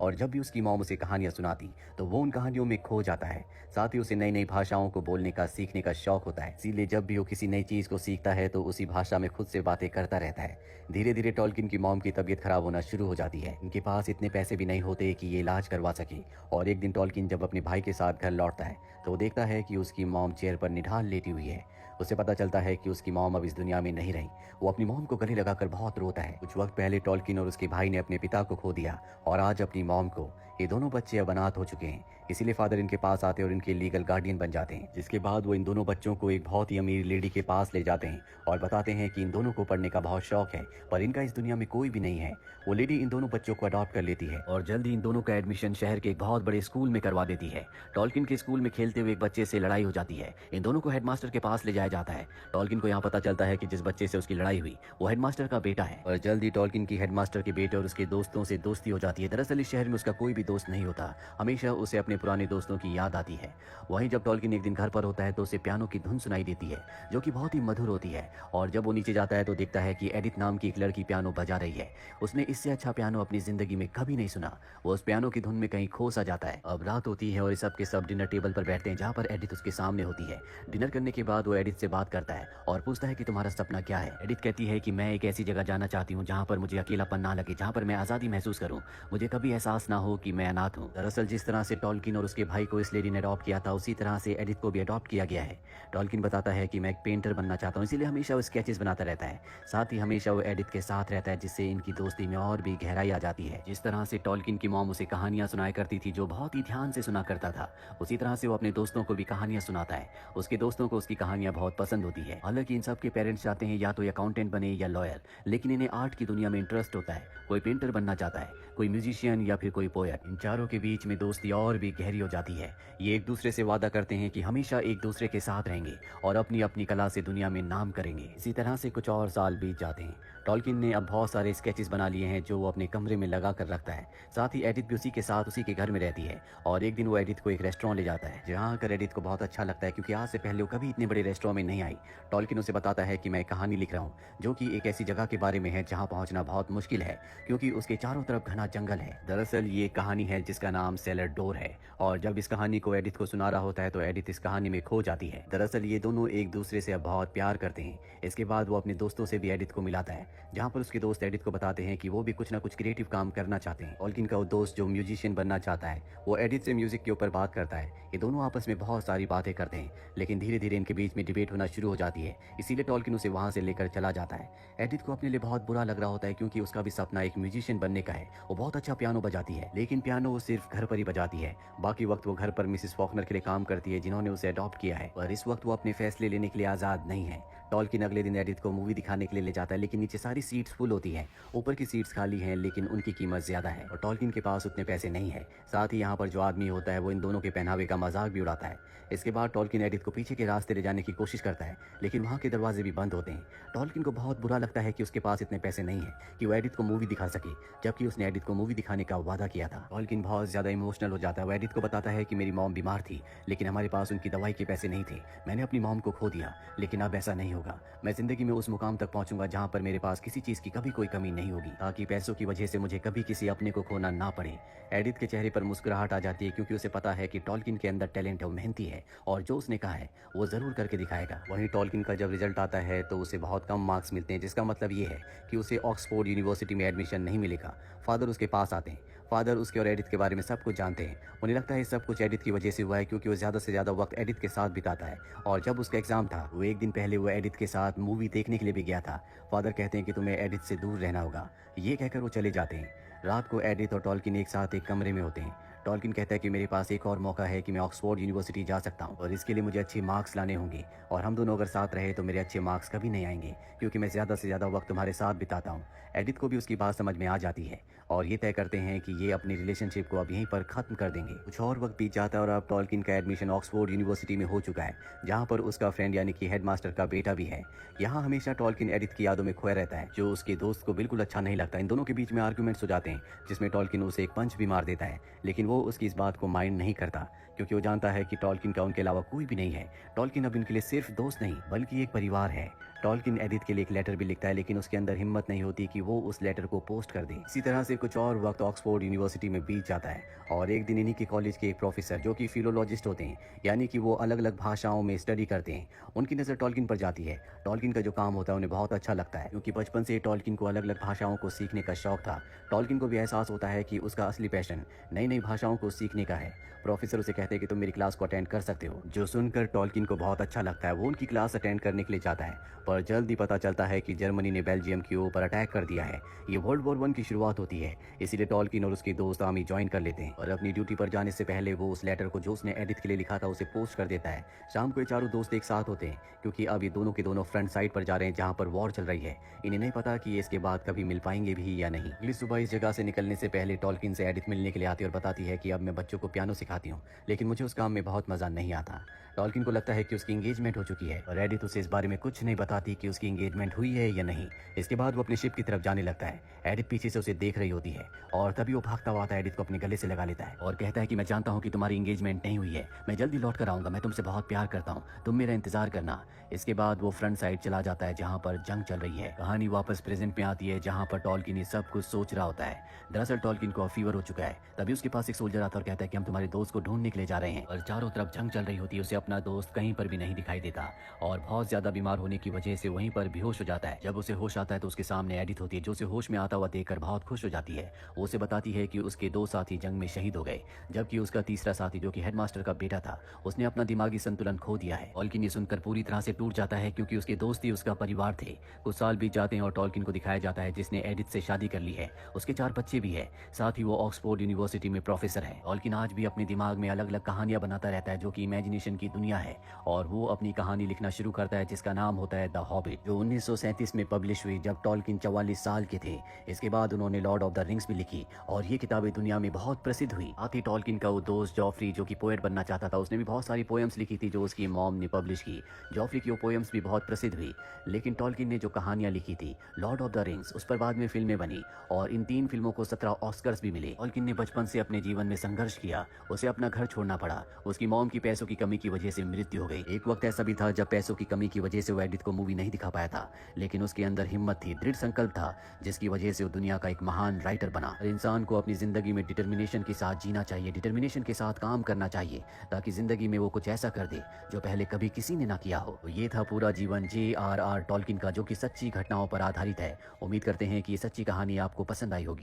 और जब भी उसकी मॉम उसे कहानियां सुनाती तो वो उन कहानियों में खो जाता है। साथ ही उसे नई नई भाषाओं को बोलने का सीखने का शौक होता है, इसीलिए जब भी वो किसी नई चीज को सीखता है तो उसी भाषा में खुद से बातें करता रहता है। धीरे धीरे टॉल्किन की मॉम की तबीयत खराब होना शुरू हो जाती है। इनके पास इतने पैसे भी नहीं होते कि ये इलाज करवा सके। और एक दिन टॉल्किन जब अपने भाई के साथ घर लौटता है तो वो देखता है कि उसकी मॉम चेयर पर निढाल लेटी हुई है। उसे पता चलता है कि उसकी मॉम अब इस दुनिया में नहीं रही। वो अपनी मॉम को गले लगाकर बहुत रोता है। कुछ वक्त पहले टॉल्किन और उसके भाई ने अपने पिता को खो दिया और आज अपनी मॉम को। ये दोनों बच्चे अब अनाथ हो चुके हैं, इसीलिए फादर इनके पास आते हैं और इनके लीगल गार्डियन बन जाते हैं। जिसके बाद वो इन दोनों बच्चों को एक बहुत ही अमीर लेडी के पास ले जाते हैं और बताते हैं कि इन दोनों को पढ़ने का बहुत शौक है, पर इनका इस दुनिया में कोई भी नहीं है। वो लेडी इन दोनों बच्चों को अडॉप्ट कर लेती है और जल्दी इन दोनों का एडमिशन शहर के एक बहुत बड़े स्कूल में करवा देती है। टॉल्किन के स्कूल में खेलते हुए एक बच्चे से लड़ाई हो जाती है। इन दोनों को हेडमास्टर के पास ले जाया जाता है। टॉल्किन को यहाँ पता चलता है कि जिस बच्चे से उसकी लड़ाई हुई वो हेडमास्टर का बेटा है और जल्दी टॉल्किन की हेडमास्टर के बेटे और उसके दोस्तों से दोस्ती हो जाती है। दरअसल इस शहर में उसका कोई भी दोस्त नहीं होता, हमेशा उसे अपने पुराने दोस्तों की याद आती है। वहीं जब टॉल्किन एक दिन घर पर होता है तो उसे पियानो की धुन सुनाई देती है जो कि बहुत ही मधुर होती है। और जब वो नीचे जाता है तो देखता है कि एडिथ नाम की एक लड़की पियानो बजा रही है। उसने इससे अच्छा पियानो अपनी जिंदगी में कभी नहीं सुना। वो उस पियानो की धुन में कहीं खो सा जाता है। अब रात होती है और सब के सब डिनर टेबल पर बैठते हैं जहाँ पर एडिथ उसके सामने होती है। डिनर करने के बाद वो एडिथ से बात करता है और पूछता है कि तुम्हारा सपना क्या है। एडिथ कहती है कि मैं एक ऐसी जगह जाना चाहती हूँ जहाँ पर मुझे अकेलापन ना लगे, जहाँ पर मैं आजादी महसूस करूँ, मुझे कभी एहसास ना हो कि मैं अनाथ हूँ। दरअसल जिस तरह से टॉल्किन और उसके भाई को इस लेडी ने अडॉप्ट किया था उसी तरह से एडिथ को भी अडॉप्ट किया गया है। टॉल्किन बताता है कि मैं एक पेंटर बनना चाहता हूँ, इसीलिए हमेशा वो स्केचेस बनाता रहता है। साथ ही हमेशा वो एडिथ के साथ रहता है जिससे इनकी दोस्ती में और भी गहराई आ जाती है। जिस तरह से टॉल्किन की मॉम उसे कहानियां सुनाया करती थी जो बहुत ही ध्यान से सुना करता था, उसी तरह से वो अपने दोस्तों को भी कहानियां सुनाता है। उसके दोस्तों को उसकी कहानियां बहुत पसंद होती है। हालांकि इन सब के पेरेंट्स चाहते हैं या तो अकाउंटेंट बने या लॉयर, लेकिन इन्हें आर्ट की दुनिया में इंटरेस्ट होता है। कोई पेंटर बनना चाहता है, कोई म्यूजिशियन या फिर कोई पोएट। इन चारों के बीच में दोस्ती और भी गहरी हो जाती है। ये एक दूसरे से वादा करते हैं कि हमेशा एक दूसरे के साथ रहेंगे और अपनी अपनी कला से दुनिया में नाम करेंगे। इसी तरह से कुछ और साल बीत जाते हैं। टॉल्किन ने अब बहुत सारे स्केचेस बना लिए हैं जो वो अपने कमरे में लगा कर रखता है। साथ ही एडिथ भी उसी के साथ उसी के घर में रहती है। और एक दिन वो एडिथ को एक रेस्टोरेंट ले जाता है जहाँ आकर एडिथ को बहुत अच्छा लगता है क्योंकि आज से पहले वो कभी इतने बड़े रेस्टोरेंट में नहीं आई। टॉल्किन उसे बताता है कि मैं एक कहानी लिख रहा हूँ जो कि एक ऐसी जगह के बारे में है जहाँ पहुँचना बहुत मुश्किल है क्योंकि उसके चारों तरफ घना जंगल है। दरअसल ये कहानी है जिसका नाम सेलर डोर है। और जब इस कहानी को एडिथ को सुना रहा होता है तो एडिथ इस कहानी में खो जाती है। दरअसल ये दोनों एक दूसरे से अब बहुत प्यार करते हैं। इसके बाद वो अपने दोस्तों से भी एडिथ को मिलाता है जहाँ पर उसके दोस्त एडिथ को बताते हैं कि वो भी कुछ ना कुछ क्रिएटिव काम करना चाहते हैं। टॉल्किन का वो दोस्त जो म्यूजिशियन बनना चाहता है वो एडिथ से म्यूजिक के ऊपर बात करता है। ये दोनों आपस में बहुत सारी बातें करते हैं लेकिन धीरे धीरे इनके बीच में डिबेट होना शुरू हो जाती है, इसीलिए टॉल्किन उसे वहां से लेकर चला जाता है। एडिथ को अपने लिए बहुत बुरा लग रहा होता है क्योंकि उसका भी सपना एक म्यूजिशियन बनने का है। वो बहुत अच्छा पियानो बजाती है लेकिन पियानो वो सिर्फ घर पर ही बजाती है, बाकी वक्त वो घर पर मिसेस फॉकनर के लिए काम करती है जिन्होंने उसे अडॉप्ट किया है। और इस वक्त वो अपने फैसले लेने के लिए आजाद नहीं है। टॉल्किन अगले दिन एडिथ को मूवी दिखाने के लिए ले जाता है लेकिन नीचे सारी सीट्स फुल होती है, ऊपर की सीट्स खाली हैं लेकिन उनकी कीमत ज्यादा है और टॉल्किन के पास उतने पैसे नहीं है। साथ ही यहाँ पर जो आदमी होता है वो इन दोनों के पहनावे का मजाक भी उड़ाता है। इसके बाद टॉल्किन एडिथ को पीछे के रास्ते ले जाने की कोशिश करता है लेकिन वहाँ के दरवाजे भी बंद होते हैं। टॉल्किन को बहुत बुरा लगता है कि उसके पास इतने पैसे नहीं है कि वो एडिथ को मूवी दिखा सके, जबकि उसने एडिथ को मूवी दिखाने का वादा किया था। टॉल्किन बहुत ज्यादा इमोशनल हो जाता है। वो एडिथ को बताता है कि मेरी मॉम बीमार थी लेकिन हमारे पास उनकी दवाई के पैसे नहीं थे। मैंने अपनी मॉम को खो दिया लेकिन अब ऐसा नहीं होगा। मैं जिंदगी में उस मुकाम तक पहुंचूंगा जहां पर मेरे पास किसी चीज की कभी कोई कमी नहीं होगी ताकि पैसों की वजह से मुझे कभी किसी अपने को खोना ना पड़े। एडिथ के चेहरे पर मुस्कुराहट आ जाती है क्योंकि उसे पता है कि टॉल्किन के अंदर टैलेंट है, वो मेहनती है और जो उसने कहा है वो जरूर करके दिखाएगा। वहीं टॉल्किन का जब रिजल्ट आता है तो उसे बहुत कम मार्क्स मिलते हैं जिसका मतलब ये है कि उसे ऑक्सफोर्ड यूनिवर्सिटी में एडमिशन नहीं मिलेगा। फादर उसके पास आते हैं। फादर उसके और एडिथ के बारे में सब कुछ जानते हैं। उन्हें लगता है सब कुछ एडिथ की वजह से हुआ है क्योंकि वो ज्यादा से ज्यादा वक्त एडिथ के साथ बिताता है। और जब उसका एग्जाम था वो एक दिन पहले वो एडिथ के साथ मूवी देखने के लिए भी गया था। फादर कहते हैं कि तुम्हें एडिथ से दूर रहना होगा, ये कहकर वो चले जाते हैं। रात को एडिथ और टॉल्किन एक साथ एक कमरे में होते हैं। टॉल्किन कहता है कि मेरे पास एक और मौका है कि मैं ऑक्सफोर्ड यूनिवर्सिटी जा सकता हूँ और इसके लिए मुझे अच्छे मार्क्स लाने होंगे और हम दोनों अगर साथ रहे तो मेरे अच्छे मार्क्स कभी नहीं आएंगे क्योंकि मैं ज्यादा से ज्यादा वक्त तुम्हारे साथ बिताता हूँ। एडिथ को भी उसकी बात समझ में आ जाती है और ये तय करते हैं कि ये अपनी रिलेशनशिप को अब यहीं पर खत्म कर देंगे। कुछ और वक्त बीत जाता है और अब टॉल्किन का एडमिशन ऑक्सफोर्ड यूनिवर्सिटी में हो चुका है जहाँ पर उसका फ्रेंड यानी कि हेडमास्टर का बेटा भी है। यहाँ हमेशा टॉल्किन एडिथ की यादों में खोया रहता है जो उसके दोस्त को बिल्कुल अच्छा नहीं लगता। इन दोनों के बीच में आर्ग्यूमेंट्स हो जाते हैं जिसमें टॉल्किन उसे एक पंच भी मार देता है लेकिन वो उसकी इस बात को माइंड नहीं करता क्योंकि वो जानता है कि टॉल्किन का उनके अलावा कोई भी नहीं है। टॉल्किन अब इनके लिए सिर्फ दोस्त नहीं बल्कि एक परिवार है। टॉल्किन एडिथ के लिए एक लेटर भी लिखता है, लेकिन उसके अंदर हिम्मत नहीं होती कि वो उस लेटर को पोस्ट कर दे। इसी तरह से कुछ और वक्त ऑक्सफोर्ड यूनिवर्सिटी में बीत जाता है और एक दिन इन्हीं के कॉलेज के एक प्रोफेसर, जो कि फिलोलॉजिस्ट होते हैं, यानी कि वो अलग अलग भाषाओं में स्टडी करते हैं, उनकी नज़र टॉल्किन पर जाती है। टॉल्किन का जो काम होता है उन्हें बहुत अच्छा लगता है, क्योंकि बचपन से टॉल्किन को अलग अलग भाषाओं को सीखने का शौक था। टॉल्किन को भी एहसास होता है कि उसका असली पैशन नई नई भाषाओं को सीखने का है। प्रोफेसर उसे कहते हैं कि तुम मेरी क्लास को अटेंड कर सकते हो, जो सुनकर टॉल्किन को बहुत अच्छा लगता है। वो उनकी क्लास अटेंड करने के लिए जाता है, पर जल्द ही पता चलता है कि जर्मनी ने बेल्जियम के ऊपर अटैक कर दिया है। ये वर्ल्ड वॉर 1 की शुरुआत होती है, इसीलिए टॉल्किन और उसके दोस्त आर्मी ज्वाइन कर लेते हैं और अपनी ड्यूटी पर जाने से पहले वो उस लेटर को जो उसने एडिथ के लिए लिखा था उसे पोस्ट कर देता है। शाम को ये चारों दोस्त एक साथ होते हैं, क्योंकि अब ये दोनों के दोनों फ्रंट साइड पर जा रहे हैं जहाँ पर वॉर चल रही है। इन्हें नहीं पता कि ये इसके बाद कभी मिल पाएंगे भी या नहीं। अगली सुबह इस जगह से निकलने से पहले टॉल्किन से एडिथ मिलने के लिए आती है और बताती है कि अब मैं बच्चों को पियानो सिखाती हूँ, लेकिन मुझे उस काम में बहुत मजा नहीं आता। टॉल्किन को लगता है कि उसकी एंगेजमेंट हो चुकी है और एडिथ उसे इस बारे में कुछ नहीं बताती कि उसकी एंगेजमेंट हुई है या नहीं। इसके बाद वो अपने शिप की तरफ जाने लगता है। एडिथ पीछे से उसे देख रही होती है और तभी वो भागता हुआ आता है, एडिथ को अपने गले से लगा लेता है और कहता है कि मैं जानता हूँ कि तुम्हारी एंगेजमेंट नहीं हुई है, मैं जल्दी लौट कर आऊंगा, मैं तुमसे बहुत प्यार करता हूँ, तुम मेरा इंतजार करना। इसके बाद वो फ्रंट साइड चला जाता है जहाँ पर जंग चल रही है। कहानी वापस प्रेजेंट में आती है, जहाँ पर टॉल्किन ये सब कुछ सोच रहा होता है। दरअसल टॉल्किन को फीवर हो चुका है। तभी उसके पास एक सोल्जर आता है और कहता है कि हम तुम्हारे दोस्त को ढूंढने के लिए जा रहे हैं। और चारों तरफ जंग चल रही होती है, उसे अपना दोस्त कहीं पर भी नहीं दिखाई देता और बहुत ज्यादा बीमार होने की वजह से वहीं पर बेहोश हो जाता है। जब उसे होश आता है तो उसके सामने एडिथ होती है, जो उसे होश में आता हुआ देखकर बहुत खुश हो जाती है। वो उसे बताती है कि उसके 2 साथी जंग में शहीद हो गए, जबकि उसका तीसरा साथी, जो कि हेडमास्टर का बेटा था, उसने अपना दिमागी संतुलन खो दिया है। टॉल्किन ये सुनकर पूरी तरह से टूट जाता है, क्योंकि उसके दोस्त ही उसका परिवार थे। कुछ साल बीत जाते हैं और टॉल्किन को दिखाया जाता है जिसने एडिथ से शादी कर ली है। उसके 4 बच्चे भी है, साथ ही वो ऑक्सफोर्ड यूनिवर्सिटी में प्रोफेसर है। टॉल्किन आज भी अपने दिमाग में अलग अलग कहानियां बनाता रहता है, जो कि इमेजिनेशन की दुनिया है, और वो अपनी कहानी लिखना शुरू करता है जिसका नाम होता है द हॉबिट, जो 1937 में पब्लिश हुई, जब टॉल्किन 44 साल के थे। इसके बाद उन्होंने लॉर्ड ऑफ द रिंग्स भी लिखी और ये किताबें दुनिया में बहुत प्रसिद्ध हुई। साथ ही टॉल्किन का वो दोस्त जॉफ्री, जो कि पोएट बनना चाहता था, उसने भी बहुत सारी पोएम्स लिखी थी जो उसकी मॉम ने पब्लिश की। जॉफ्री की वो पोएम्स भी बहुत प्रसिद्ध हुई, लेकिन टॉल्किन ने जो कहानियां लिखी थी लॉर्ड ऑफ द रिंग्स, उस पर बाद में फिल्में बनी और इन 3 फिल्मों को 17 ऑस्कर्स भी मिले। टॉल्किन ने बचपन से अपने जीवन में संघर्ष किया, उसे अपना घर छोड़ना पड़ा, उसकी मॉम की पैसों की कमी की वजह से मृत्यु हो गई। एक वक्त ऐसा भी था जब पैसों की कमी की वजह से वो एडिथ को मूवी नहीं दिखा पाया था, लेकिन उसके अंदर हिम्मत थी, दृढ़ संकल्प था, जिसकी वजह से वो दुनिया का एक महान राइटर बना। हर इंसान को अपनी जिंदगी में डिटर्मिनेशन के साथ जीना चाहिए, डिटर्मिनेशन के साथ काम करना चाहिए, ताकि जिंदगी में वो कुछ ऐसा कर दे जो पहले कभी किसी ने ना किया हो। तो ये था पूरा जीवन J.R.R. टॉल्किन का, जो कि सच्ची घटनाओं पर आधारित है। उम्मीद करते हैं कि ये सच्ची कहानी आपको पसंद आई होगी।